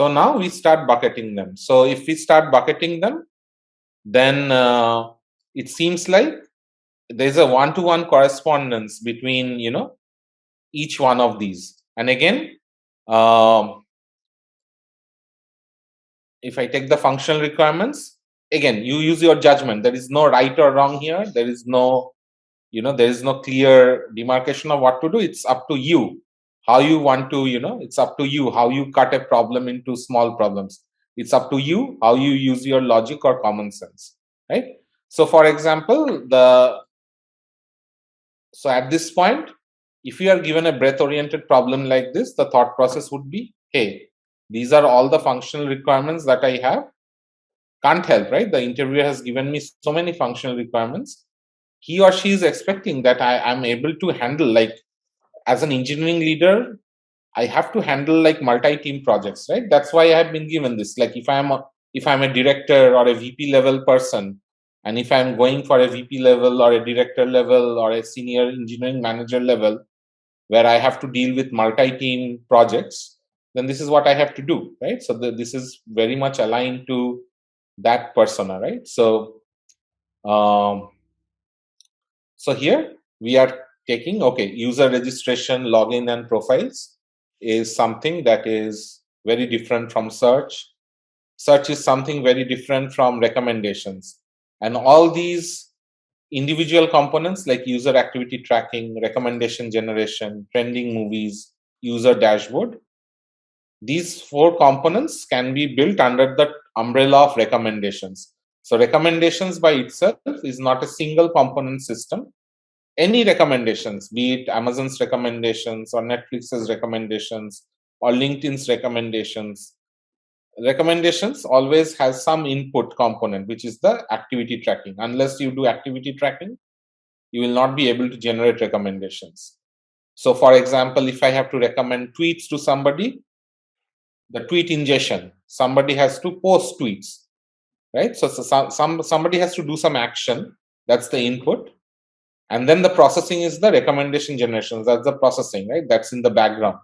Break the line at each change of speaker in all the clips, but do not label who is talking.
So now we start bucketing them. So if we start bucketing them, then it seems like there's a one-to-one correspondence between, each one of these. And again, if I take the functional requirements, again, you use your judgment. There is no right or wrong here. There is no, there is no clear demarcation of what to do. It's up to you how you want to, it's up to you how you cut a problem into small problems. It's up to you how you use your logic or common sense, right? So for example, so at this point, if you are given a breadth-oriented problem like this, the thought process would be, hey, these are all the functional requirements that I have. Can't help, right? The interviewer has given me so many functional requirements. He or she is expecting that I am able to handle, like, as an engineering leader, I have to handle like multi-team projects, right? That's why I have been given this. Like if I'm a director or a VP level person, and if I'm going for a VP level or a director level or a senior engineering manager level, where I have to deal with multi-team projects, then this is what I have to do, right? So this is very much aligned to that persona, right? So so here we are taking, okay, user registration, login, and profiles is something that is very different from search. Search is something very different from recommendations. And all these individual components like user activity tracking, recommendation generation, trending movies, user dashboard, these 4 components can be built under the umbrella of recommendations. So recommendations by itself is not a single component system. Any recommendations, be it Amazon's recommendations or Netflix's recommendations or LinkedIn's recommendations, always has some input component, which is the activity tracking. Unless you do activity tracking, you will not be able to generate recommendations. So for example, if I have to recommend tweets to somebody, the tweet ingestion, somebody has to post tweets, right? So somebody has to do some action. That's the input. And then the processing is the recommendation generation. That's the processing, right? That's in the background.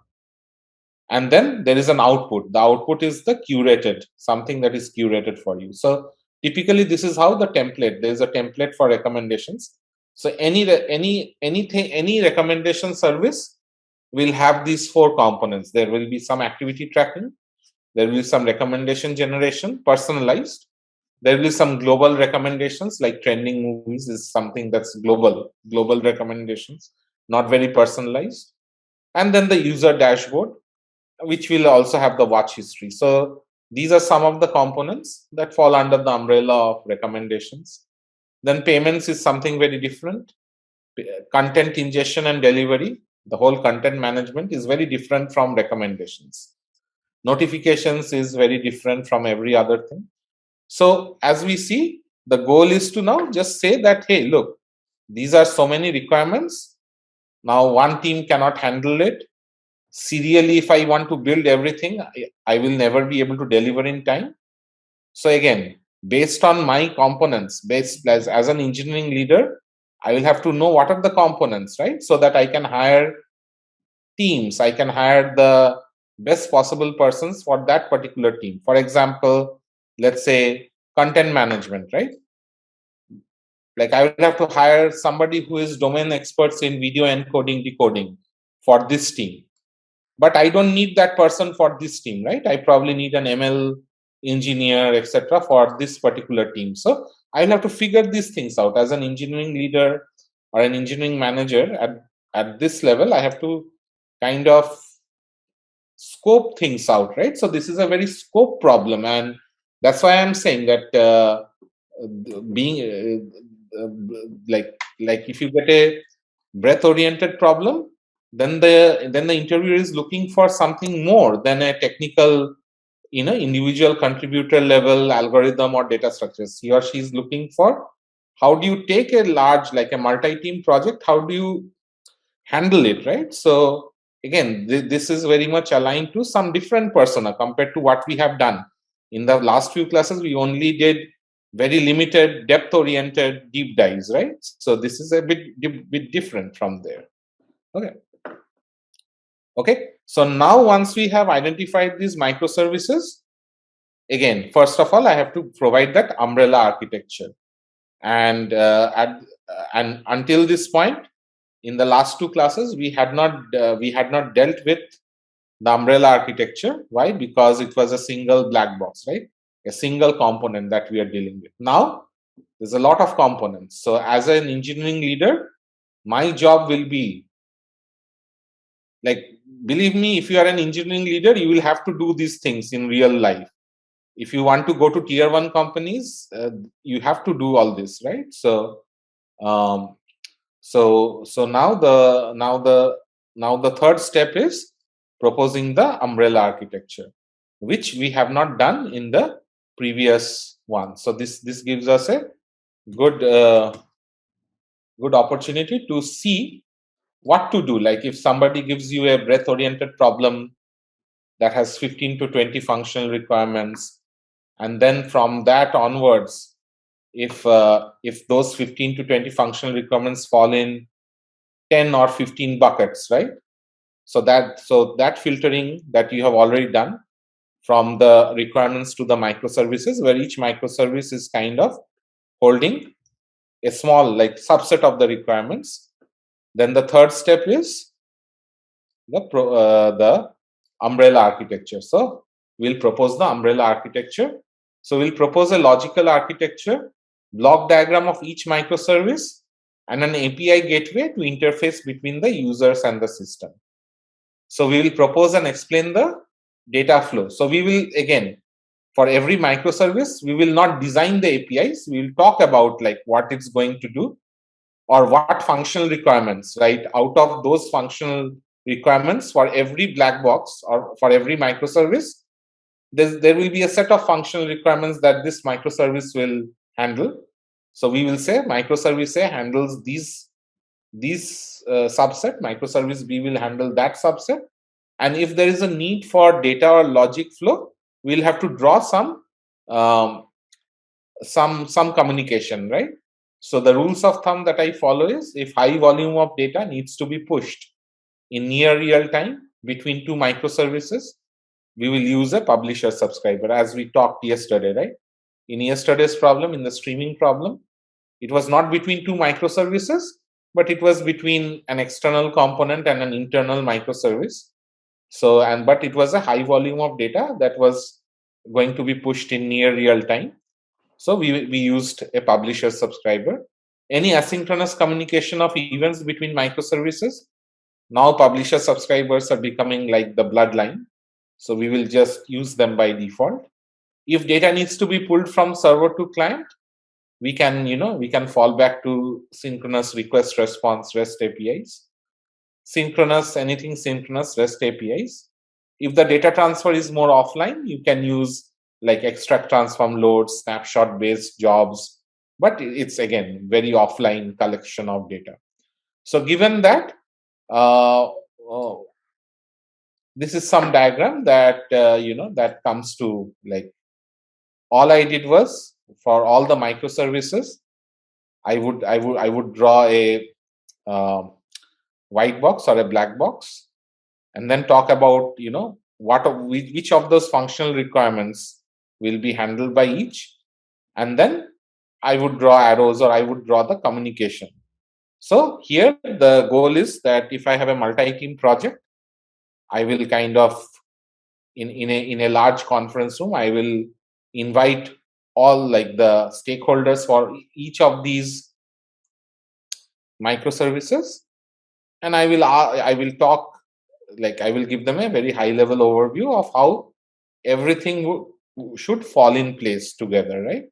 And then there is an output. The output is the curated, something that is curated for you. So typically, this is how the template. There is a template for recommendations. So any recommendation service will have these 4 components. There will be some activity tracking. There will be some recommendation generation, personalized. There will be some global recommendations, like trending movies is something that's global recommendations, not very personalized. And then the user dashboard, which will also have the watch history. So these are some of the components that fall under the umbrella of recommendations. Then payments is something very different. Content ingestion and delivery, the whole content management is very different from recommendations. Notifications is very different from every other thing. So as we see, the goal is to now just say that, hey, look, these are so many requirements. Now one team cannot handle it. Serially, if I want to build everything, I will never be able to deliver in time. So again, based on my components, based as an engineering leader, I will have to know what are the components, right? So that I can hire teams. I can hire the best possible persons for that particular team. For example, let's say content management, right? Like I will have to hire somebody who is domain experts in video encoding, decoding for this team. But I don't need that person for this team, right? I probably need an ML engineer, etc., for this particular team. So I'll have to figure these things out as an engineering leader or an engineering manager at this level. I have to kind of scope things out, right? So this is a very scope problem, and that's why I'm saying that being like if you get a breadth-oriented problem, then the interviewer is looking for something more than a technical, individual contributor level algorithm or data structures. He or she is looking for how do you take a large, like a multi-team project, how do you handle it, right? So again, this is very much aligned to some different persona compared to what we have done. In the last few classes, we only did very limited depth-oriented deep dives, right? So this is a bit different from there. Okay. Okay, so now once we have identified these microservices, again, first of all, I have to provide that umbrella architecture. And and until this point, in the last two classes, we had not dealt with the umbrella architecture. Why? Because it was a single black box, right? A single component that we are dealing with. Now there's a lot of components. So as an engineering leader, my job will be, like, believe me, if you are an engineering leader, you will have to do these things in real life. If you want to go to tier 1 companies, you have to do all this, right? So um, so now the third step is proposing the umbrella architecture, which we have not done in the previous one. So this gives us a good good opportunity to see what to do. Like if somebody gives you a breadth oriented problem that has 15 to 20 functional requirements, and then from that onwards, if those 15 to 20 functional requirements fall in 10 or 15 buckets, right? So that filtering that you have already done from the requirements to the microservices, where each microservice is kind of holding a small, like, subset of the requirements. Then the third step is the umbrella architecture. So we'll propose the umbrella architecture. So we'll propose a logical architecture, block diagram of each microservice, and an API gateway to interface between the users and the system. So we will propose and explain the data flow. So we will, again, for every microservice, we will not design the APIs. We will talk about like what it's going to do or what functional requirements, right? Out of those functional requirements, for every black box or for every microservice, there will be a set of functional requirements that this microservice will handle. So we will say microservice A handles these subset, microservice B will handle that subset. And if there is a need for data or logic flow, we'll have to draw um, some communication, right? So the rules of thumb that I follow is, if high volume of data needs to be pushed in near real time between two microservices, we will use a publisher subscriber, as we talked yesterday, right? In yesterday's problem, in the streaming problem, it was not between two microservices, but it was between an external component and an internal microservice. So, but it was a high volume of data that was going to be pushed in near real time. So we used a publisher subscriber. Any asynchronous communication of events between microservices, now publisher subscribers are becoming like the bloodline. So we will just use them by default. If data needs to be pulled from server to client, we can fall back to synchronous request response REST APIs. Synchronous, anything synchronous REST APIs. If the data transfer is more offline, you can use like extract, transform, load, snapshot based jobs, but it's again very offline collection of data. So given that, uh, uh, this is some diagram that that comes to, like, all I did was, for all the microservices, I would draw a um white box or a black box, and then talk about which of those functional requirements will be handled by each, and then I would draw arrows, or I would draw the communication. So here the goal is that if I have a multi-team project, I will kind of, in a large conference room, I will invite all, like, the stakeholders for each of these microservices, and I will talk, like, I will give them a very high level overview of how everything should fall in place together, right?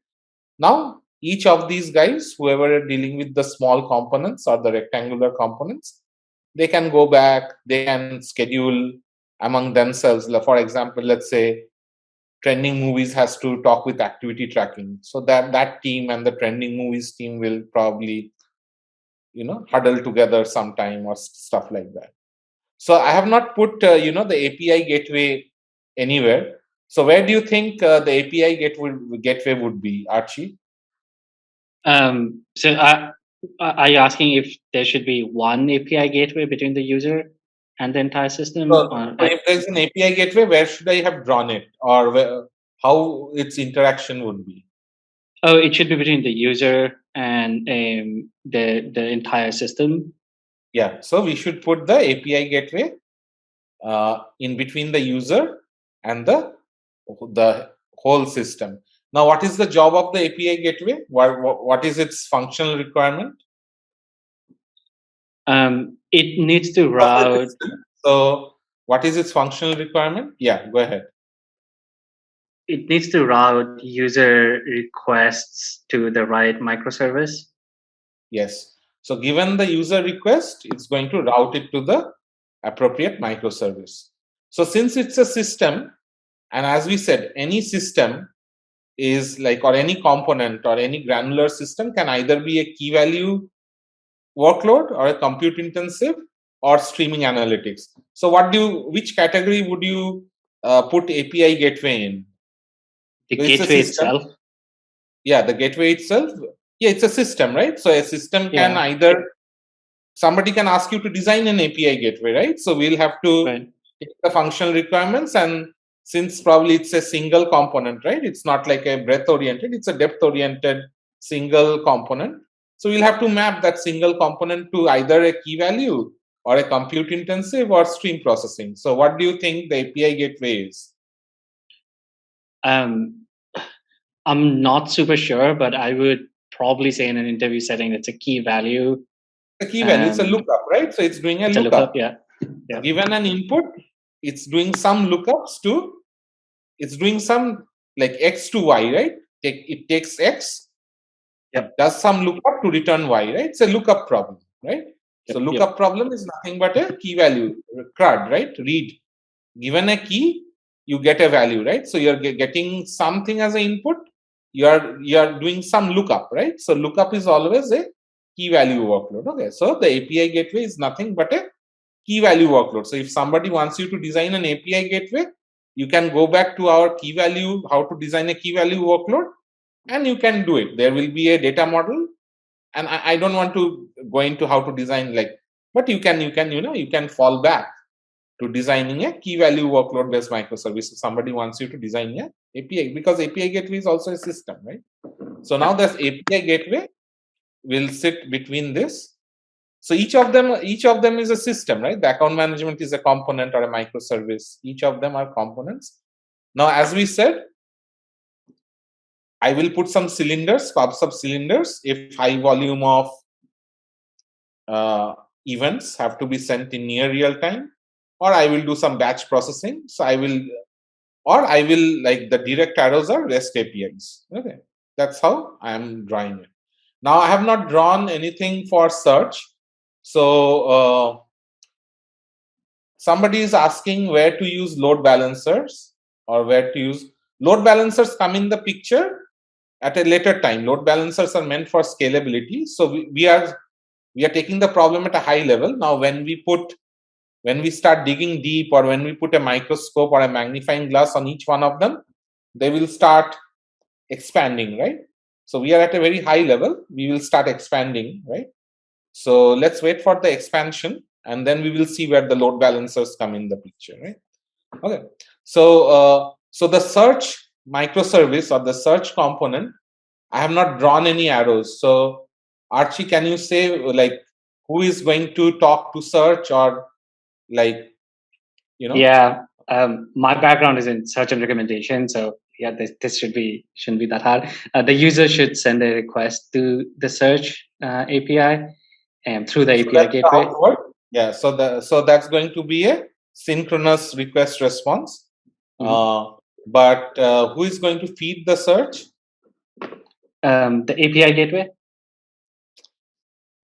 Now each of these guys, whoever are dealing with the small components or the rectangular components, they can go back, they can schedule among themselves. For example, let's say trending movies has to talk with activity tracking, so that team and the trending movies team will probably huddle together sometime, or stuff like that. So I have not put the API gateway anywhere. So where do you think the API gateway would be, Archie?
So are you asking if there should be one API gateway between the user and the entire system.
So if there's an API gateway, where should I have drawn it, or how its interaction would be?
Oh, it should be between the user and the entire system.
Yeah, so we should put the API gateway in between the user and the whole system. Now, what is the job of the API gateway? What is its functional requirement?
It needs to
Of the
route.
system. So, what is its functional requirement? Yeah, go ahead.
It needs to route user requests to the right microservice.
Yes. So, given the user request, it's going to route it to the appropriate microservice. So, since it's a system, and as we said, any system is like, or any component or any granular system can either be a key value workload or a compute intensive or streaming analytics. So which category would you put API gateway in?
The
So it's a
gateway
system.
itself.
Yeah, the gateway itself. Yeah, it's a system, right? So a system can
Yeah.
either, somebody can ask you to design an API gateway, right? So we'll have to take the functional requirements, and since probably it's a single component, right? It's not like a breadth oriented, it's a depth oriented single component. So we'll have to map that single component to either a key value or a compute intensive or stream processing. So what do you think the API gateway is?
I'm not super sure, but I would probably say in an interview setting it's a key value.
The key value, it's a lookup, right? So it's doing a lookup.
Yeah.
Given an input, it's doing some lookups to, it's doing some like X to Y, right? It takes X, does some lookup to return Y, right? It's a lookup problem, right? So lookup problem is nothing but a key value, CRUD, right? Read. Given a key, you get a value, right? So you're getting something as an input. You're doing some lookup, right? So lookup is always a key value workload. Okay, so the API gateway is nothing but a key value workload. So if somebody wants you to design an API gateway, you can go back to our key value, how to design a key value workload, and you can do it. There will be a data model, and I don't want to go into how to design, like, but you can fall back to designing a key value workload based microservice. If somebody wants you to design a API, because API gateway is also a system, right? So now this API gateway will sit between this. So each of them is a system, right? The account management is a component or a microservice. Each of them are components. Now, as we said, I will put some cylinders, pubs of cylinders, if high volume of events have to be sent in near real time, or I will do some batch processing. So I will like the direct arrows are REST APIs. Okay, that's how I am drawing it. Now I have not drawn anything for search. So somebody is asking where to use load balancers, or where to use load balancers come in the picture at a later time. Load balancers are meant for scalability. So we are taking the problem at a high level. Now when we start digging deep, or when we put a microscope or a magnifying glass on each one of them, they will start expanding, right? So we are at a very high level, we will start expanding, right? So let's wait for the expansion, and then we will see where the load balancers come in the picture, right? Okay, so the search microservice or the search component, I have not drawn any arrows. So Archie, can you say, like, who is going to talk to search, or like,
Yeah, my background is in search and recommendation, so yeah, this shouldn't be that hard. The user should send a request to the search API and through the API gateway.
Yeah, so that's going to be a synchronous request response. But who is going to feed the search?
The API gateway.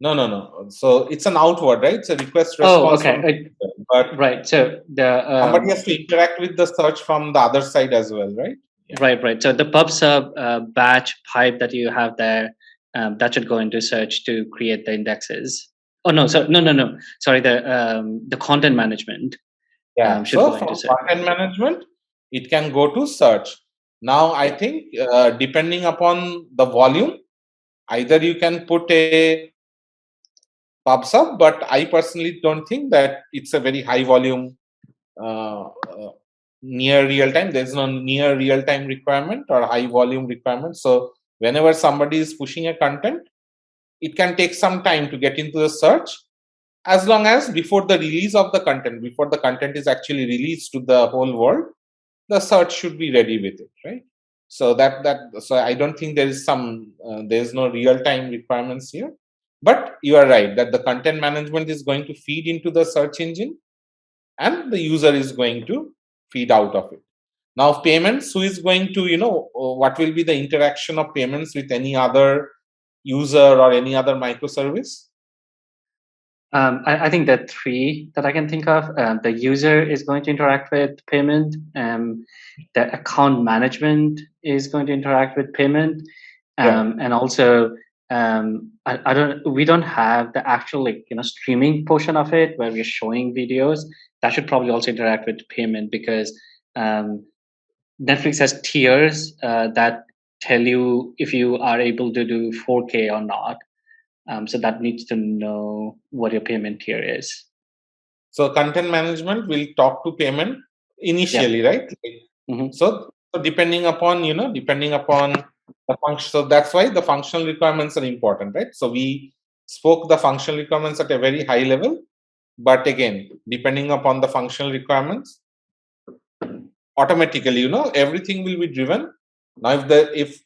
No. So it's an outward, right? It's a request response.
Oh, okay.
But
right. So
somebody has to interact with the search from the other side as well, right?
Yeah. Right. So the pub sub batch pipe that you have there, that should go into search to create the indexes. Oh no! So no. Sorry, the content management.
Yeah. So from content management, it can go to search. Now, I think depending upon the volume, either you can put a pops up, but I personally don't think that it's a very high volume near real time. There's no near real time requirement or high volume requirement. So whenever somebody is pushing a content, it can take some time to get into the search, as long as before the release of the content, before the content is actually released to the whole world, the search should be ready with it, right? So so I don't think there is there's no real time requirements here. But you are right that the content management is going to feed into the search engine, and the user is going to feed out of it. Now, payments, who is going to, what will be the interaction of payments with any other user or any other microservice?
I think there are three that I can think of. The user is going to interact with payment. The account management is going to interact with payment. And also, we don't have the actual streaming portion of it where we're showing videos. That should probably also interact with payment, because Netflix has tiers that tell you if you are able to do 4K or not. So that needs to know what your payment tier is.
So content management will talk to payment initially, right?
Mm-hmm.
So depending upon the function, so that's why the functional requirements are important, right? So we spoke the functional requirements at a very high level, but again, depending upon the functional requirements, automatically, everything will be driven. Now, if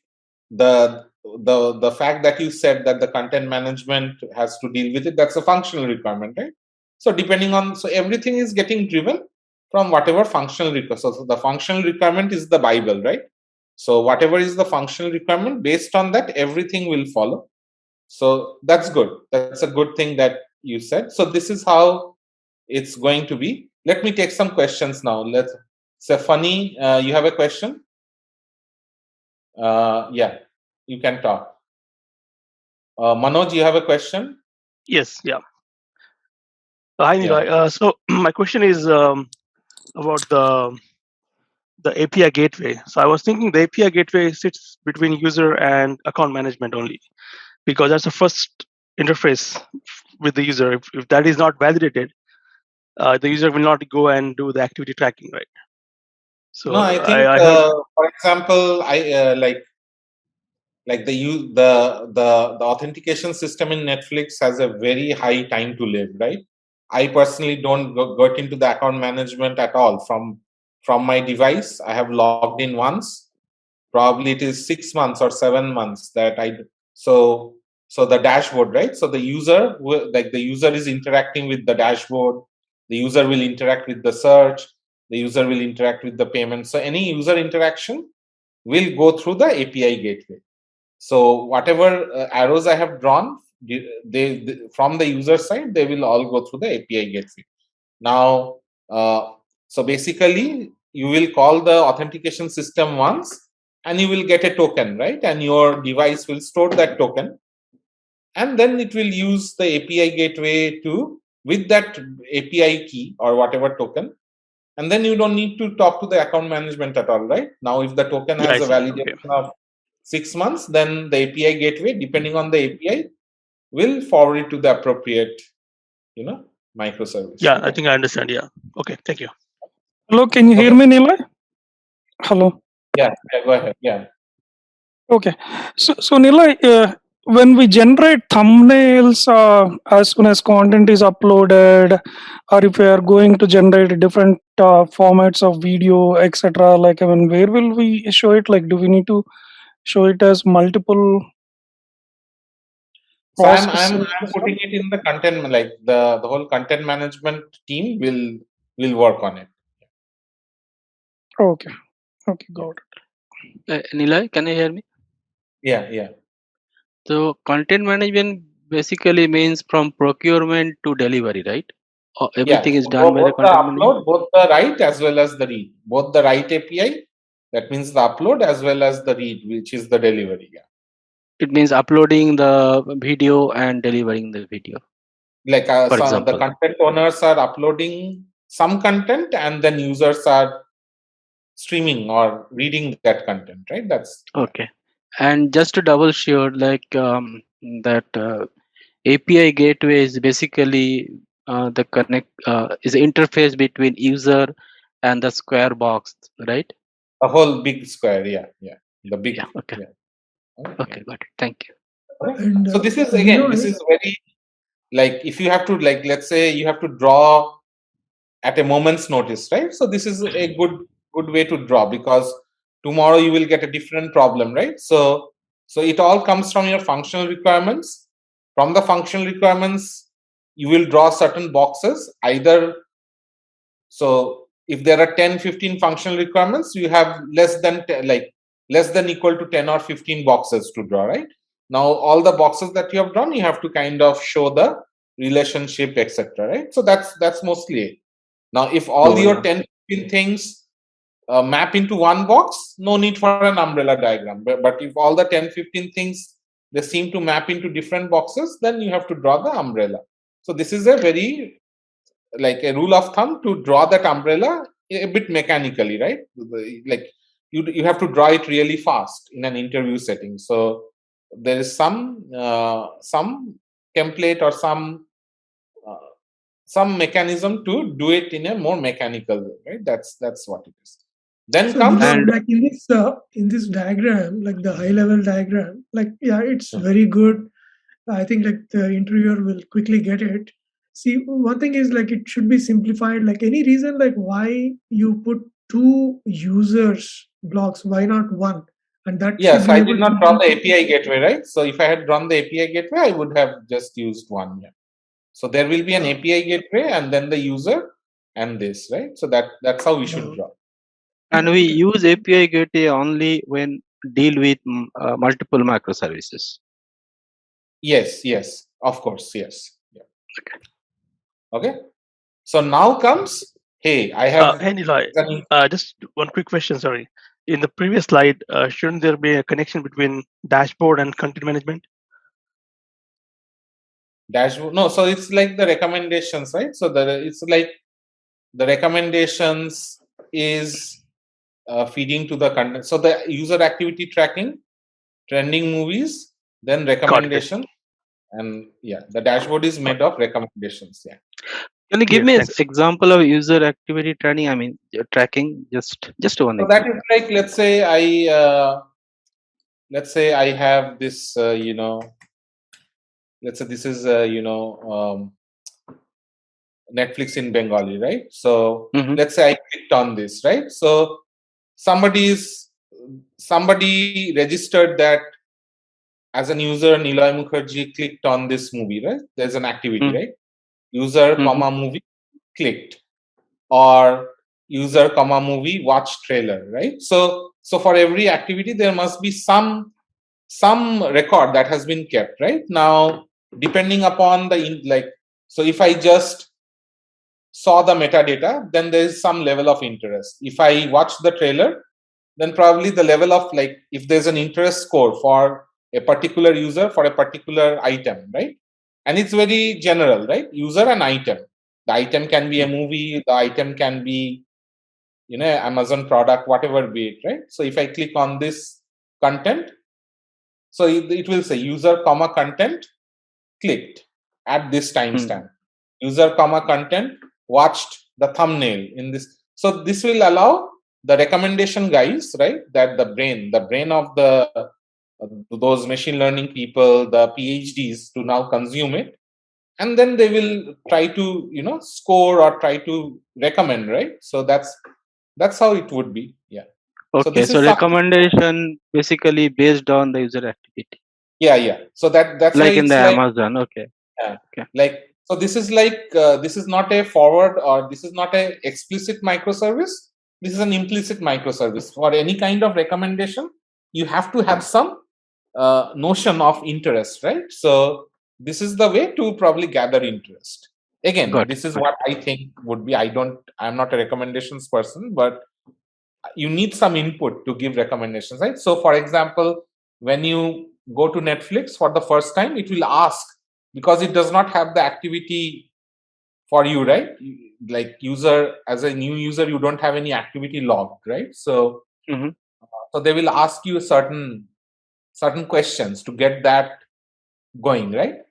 the fact that you said that the content management has to deal with it, that's a functional requirement, right? So everything is getting driven from whatever functional requirement. So the functional requirement is the Bible, right? So whatever is the functional requirement, based on that, everything will follow. So that's good. That's a good thing that you said. So this is how it's going to be. Let me take some questions now. Stephanie, you have a question? Yeah, you can talk. Manoj, you have a question?
Yes, yeah. Hi, Nilay. So my question is about the API gateway. So I was thinking the API gateway sits between user and account management only, because that's the first interface with the user. If that is not validated, the user will not go and do the activity tracking, right? So
No, I think,
I heard.
for example, I like the authentication system in Netflix has a very high time to live, right? I personally don't get into the account management at all from my device. I have logged in once. Probably it is 6 months or 7 months that so the dashboard, right? So the user is interacting with the dashboard. The user will interact with the search. The user will interact with the payment. So any user interaction will go through the API gateway. So whatever arrows I have drawn, they from the user side, they will all go through the API gateway. Now, so basically, you will call the authentication system once, and you will get a token, right? And your device will store that token, and then it will use the API gateway with that API key or whatever token, and then you don't need to talk to the account management at all, right? Now, if the token has a validation of 6 months, then the API gateway, depending on the API, will forward it to the appropriate, microservice.
Yeah,
okay?
I think I understand. Yeah. Okay. Thank you.
Hello, can you hear me, Nilay? Hello.
Yeah, go ahead. Yeah.
Okay. So Nilay, when we generate thumbnails as soon as content is uploaded, or if we are going to generate different formats of video, etc., like, I mean, where will we show it? Like, do we need to show it as multiple
So I'm
processes?
putting it in the content, like the whole content management team will work on it.
Okay. Okay, got it.
Nilay, can you hear me?
Yeah.
So content management basically means from procurement to delivery, right? Everything is done by the
both the
content management.
upload, both the write as well as the read. Both the write API, that means the upload, as well as the read, which is the delivery. Yeah.
It means uploading the video and delivering the video.
Like
For
the
example,
content owners are uploading some content, and then users are streaming or reading that content, right? That's
okay. And just to double sure, like that API gateway is basically the connect is the interface between user and the square box, right?
The whole big square, yeah. The big,
Yeah. Okay. Okay, got it. Thank you.
Okay.
And
So this is again, this is very, like, if you have to, like, let's say you have to draw at a moment's notice, right? So this is a good way to draw, because tomorrow you will get a different problem, right? So it all comes from your functional requirements. From the functional requirements, you will draw certain boxes. Either, so if there are 10, 15 functional requirements, you have less than equal to 10 or 15 boxes to draw, right? Now all the boxes that you have drawn, you have to kind of show the relationship, etc., right? So that's mostly it. Now, if all your 10, 15 things map into one box, no need for an umbrella diagram. But if all the 10, 15 things, they seem to map into different boxes, then you have to draw the umbrella. So this is a very, like, a rule of thumb to draw that umbrella a bit mechanically, right? Like, you have to draw it really fast in an interview setting. So there is some template or some mechanism to do it in a more mechanical way, right? That's what it is. Then
so
comes,
Nilay, like in this diagram, like the high level diagram, like it's very good. I think like the interviewer will quickly get it. See, one thing is like it should be simplified. Like any reason like why you put two users blocks, why not one? And that should
so
be
I
able
did not
to
draw the API gateway, right? So if I had drawn the API gateway, I would have just used one. Yeah. So there will be an API gateway and then the user and this, right? So that's how we should draw.
And we use API gateway only when deal with multiple microservices.
Yes, of course, yes. Yeah. Okay. So now comes, hey, I have.
Hey Nilay, just one quick question. Sorry, in the previous slide, shouldn't there be a connection between dashboard and content management?
Dashboard, no. So it's like the recommendations, right? So it's like the recommendations is feeding to the content. So the user activity tracking, trending movies, then recommendation, and the dashboard is made of recommendations. Yeah.
Can you give me an example of user activity tracking? I mean, tracking. Just one.
So that is like, let's say I have this, let's say this is Netflix in Bengali, right? So let's say I clicked on this, right? So somebody registered that as an user, Niloy Mukherjee clicked on this movie, right? There's an activity, right? User, movie, clicked, or user, movie, watch trailer, right? So for every activity, there must be some record that has been kept, right? Now, depending upon so if I just saw the metadata, then there is some level of interest. If I watch the trailer, then probably the level of, like, if there's an interest score for a particular user for a particular item, right? And it's very general, right? User and item. The item can be a movie, the item can be, Amazon product, whatever be it, right? So if I click on this content, so it will say user, content, clicked at this timestamp. User, content, watched the thumbnail in this. So this will allow the recommendation guys, right? That the brain of those machine learning people, the PhDs, to now consume it, and then they will try to score or try to recommend, right? So that's how it would be. Yeah.
Okay, so recommendation basically based on the user activity.
Yeah. So that's
like
why
in
it's
the
like,
Amazon. Okay.
Yeah. Okay. Like, so this is like this is not a forward, or this is not a explicit microservice. This is an implicit microservice. For any kind of recommendation, you have to have some notion of interest, right? So this is the way to probably gather interest. Again, this is what I think would be. I'm not a recommendations person, but you need some input to give recommendations, right? So for example, when you go to Netflix for the first time, it will ask, because it does not have the activity for you, right? Like, user, as a new user, you don't have any activity logged, right? So so they will ask you certain questions to get that going, right?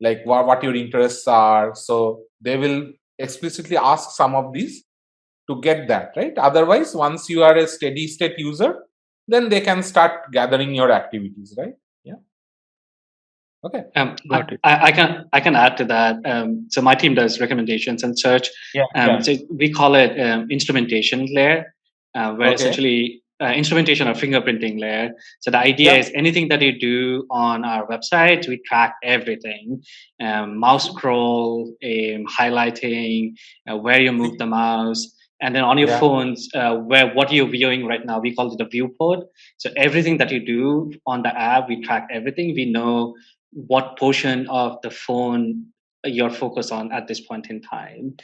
like what your interests are. So they will explicitly ask some of these to get that, right? Otherwise, once you are a steady state user, then they can start gathering your activities, right? Yeah. Okay.
Got it.
I can add to that. So my team does recommendations and search. So we call it instrumentation layer, where essentially instrumentation or fingerprinting layer. So the idea is anything that you do on our website, we track everything: mouse scroll, highlighting, where you move the mouse. And then on your phones, what you're viewing right now, we call it a viewport. So everything that you do on the app, we track everything. We know what portion of the phone you're focused on at this point in time.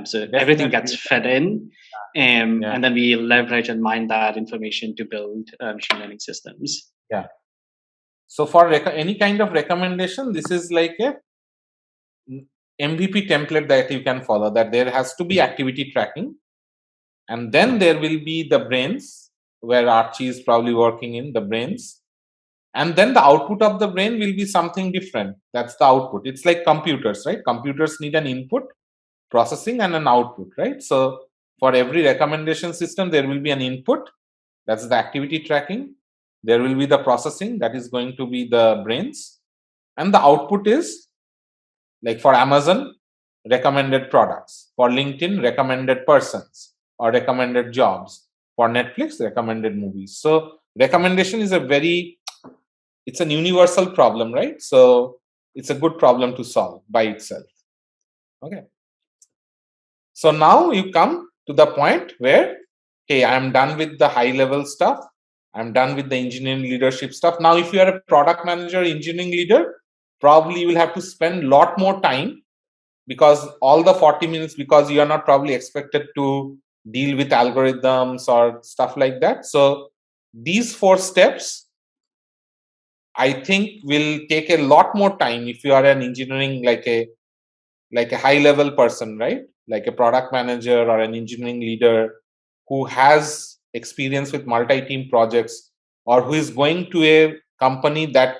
So everything gets fed in, and then we leverage and mine that information to build machine learning systems.
Yeah. So for any kind of recommendation, this is like a MVP template that you can follow, that there has to be activity tracking. And then there will be the brains, where Archie is probably working in the brains. And then the output of the brain will be something different. That's the output. It's like computers, right? Computers need an input, processing, and an output, right? So for every recommendation system, there will be an input. That's the activity tracking. There will be the processing. That is going to be the brains. And the output is, like for Amazon, recommended products. For LinkedIn, recommended persons or recommended jobs. For Netflix, recommended movies. So recommendation is it's an universal problem, right? So it's a good problem to solve by itself. Okay. So now you come to the point where, hey, I'm done with the high level stuff. I'm done with the engineering leadership stuff. Now, if you are a product manager, engineering leader, probably you will have to spend a lot more time, because all the 40 minutes, because you are not probably expected to deal with algorithms or stuff like that. So these 4 steps, I think, will take a lot more time if you are an engineering, like a high level person, right? Like a product manager or an engineering leader who has experience with multi-team projects, or who is going to a company that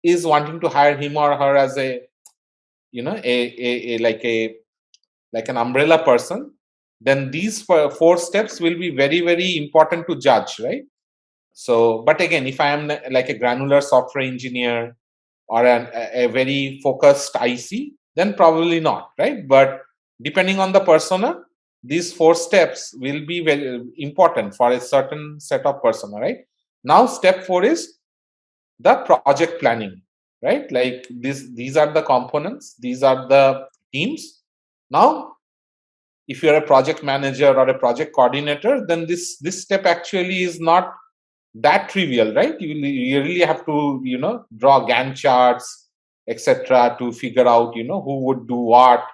is wanting to hire him or her as a, like an umbrella person. Then these 4 steps will be very, very important to judge, right? So, but again, if I am like a granular software engineer or a very focused IC, then probably not, right? But depending on the persona, these 4 steps will be very important for a certain set of persona, right? Now, step 4 is the project planning, right? Like these are the components, these are the teams. Now, if you're a project manager or a project coordinator, then this step actually is not that trivial, right? You really have to, draw Gantt charts, etc., to figure out, who would do what,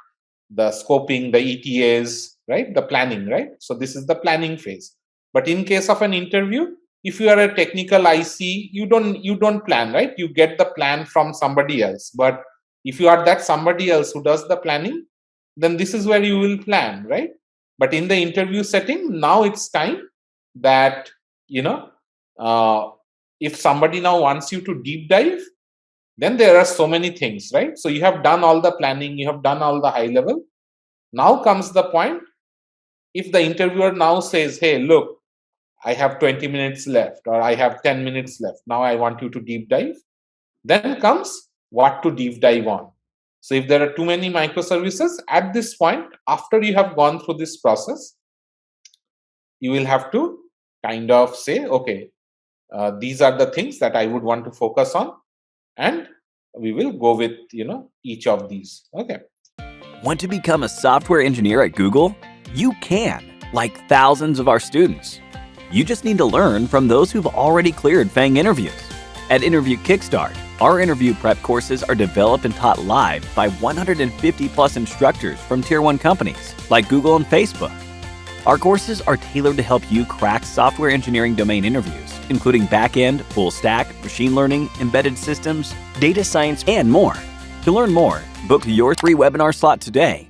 the scoping, the ETAs, right? The planning, right? So this is the planning phase. But in case of an interview, if you are a technical IC, you don't plan, right? You get the plan from somebody else. But if you are that somebody else who does the planning, then this is where you will plan, right? But in the interview setting, now it's time that, if somebody now wants you to deep dive, then there are so many things, right? So you have done all the planning, you have done all the high level. Now comes the point, if the interviewer now says, hey, look, I have 20 minutes left, or I have 10 minutes left, now I want you to deep dive, then comes what to deep dive on. So if there are too many microservices, at this point, after you have gone through this process, you will have to kind of say, okay, these are the things that I would want to focus on, and we will go with, each of these. Okay.
Want to become a software engineer at Google? You can, like thousands of our students. You just need to learn from those who've already cleared FANG interviews. At Interview Kickstart, our interview prep courses are developed and taught live by 150 plus instructors from Tier 1 companies like Google and Facebook. Our courses are tailored to help you crack software engineering domain interviews, including back-end, full stack, machine learning, embedded systems, data science, and more. To learn more, book your free webinar slot today